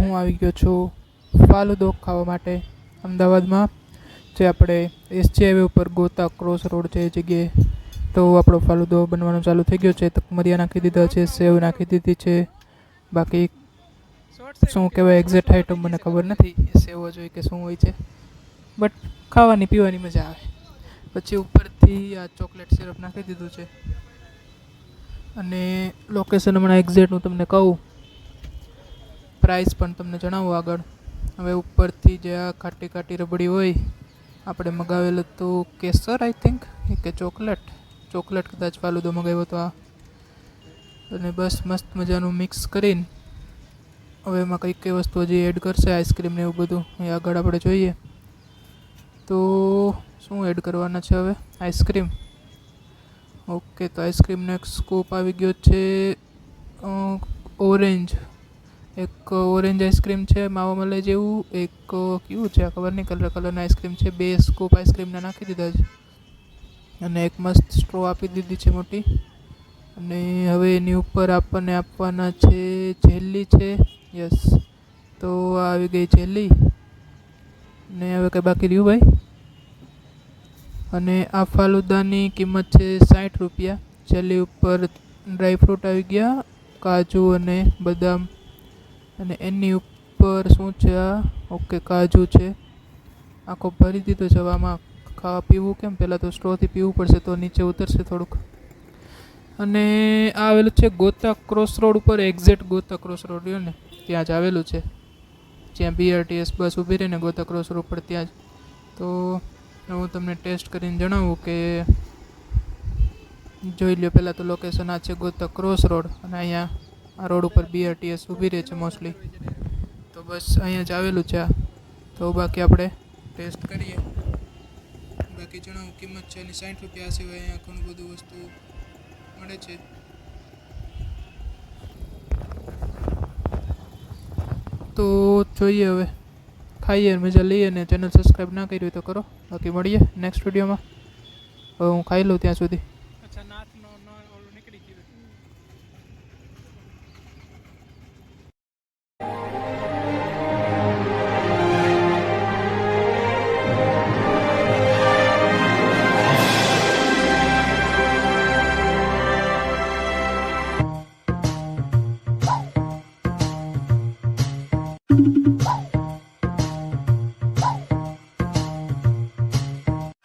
હું આવી ગયો છું ફાલુદો ખાવા માટે અમદાવાદમાં, જે આપણે એસજી હાઈવે ઉપર ગોતા ક્રોસ રોડ છે એ જગ્યાએ. તો આપણો ફાલુદો બનવાનો ચાલુ થઈ ગયો છે. તકમરિયા નાખી દીધા છે, સેવ નાખી દીધી છે. બાકી શું કહેવાય એક્ઝેક્ટ આઈટમ મને ખબર નથી, એ સેવ જ હોય કે શું હોય છે, બટ ખાવાની પીવાની મજા આવે. પછી ઉપરથી આ ચોકલેટ સિરપ નાખી દીધું છે. અને લોકેશન હમણાં એક્ઝેક્ટ હું તમને કહું, પ્રાઇસ પણ તમને જણાવું આગળ. હવે ઉપરથી જે આ ખાટી ખાટી રબડી હોય, આપણે મગાવેલું હતું કેસર આઈ થિંક કે ચોકલેટ કદાચ ફાલુદો મગાવ્યો હતો આ. અને બસ મસ્ત મજાનું મિક્સ કરીને હવે એમાં કઈ કઈ વસ્તુ હજી એડ કરશે, આઈસ્ક્રીમ ને એવું બધું એ આગળ આપણે જોઈએ. તો શું એડ કરવાના છે હવે? આઈસ્ક્રીમ. ઓકે, તો આઈસ્ક્રીમનો એક સ્કૂપ આવી ગયો છે. ઓરેન્જ, એક ઓરેન્જ આઈસ્ક્રીમ છે માવા મલાઈ જેવું, એક કેવું છે આ ખબર નહીં, કલરના આઈસ્ક્રીમ છે. 2 સ્કૂપ આઈસ્ક્રીમના નાખી દીધા છે. અને એક મસ્ત સ્ટ્રો આપી દીધી છે મોટી. અને હવે એની ઉપર આપણને આપવાના છે જેલી છે. યસ, તો આવી ગઈ જેલી. ને હવે કંઈ બાકી રહ્યું ભાઈ? અને આ ફાલુદાની કિંમત છે 60 રૂપિયા. જેલી ઉપર ડ્રાયફ્રૂટ આવી ગયા, કાજુ અને બદામ. અને એની ઉપર શું છે આ? ઓકે, કાજુ છે. આખો ભરી દીધો છે. આમાં ખાવા પીવું કેમ? પહેલાં તો સ્ટ્રોથી પીવું પડશે તો નીચે ઉતરશે થોડુંક. અને આ આવેલું છે ગોતા ક્રોસ રોડ ઉપર, એક્ઝેક્ટ ગોતા ક્રોસ રોડ રહ્યો ને ત્યાં જ આવેલું છે, જ્યાં BRTS બસ ઊભી રહે ને ગોતા ક્રોસ રોડ પર ત્યાં જ. તો હું તમને ટેસ્ટ કરીને જણાવું કે જોઈ લ્યો. પહેલાં તો લોકેશન આ છે ગોતા ક્રોસ રોડ, અને અહીંયા આ રોડ ઉપર BRTS ઊભી રહે છે મોસ્ટલી. તો બસ અહીંયા જ આવેલું છે આ. તો બાકી આપણે ટેસ્ટ કરીએ. બાકી જણાવું, કિંમત છે એની 60 રૂપિયા. સિવાય અહીંયા ઘણું બધું વસ્તુ મળે છે. તો જોઈએ હવે, ખાઈએ, મજા લઈએ. ને ચેનલ સબસ્ક્રાઈબ ના કરી હોય તો કરો. બાકી મળીએ નેક્સ્ટ વિડીયોમાં. હવે હું ખાઈ લઉં ત્યાં સુધી.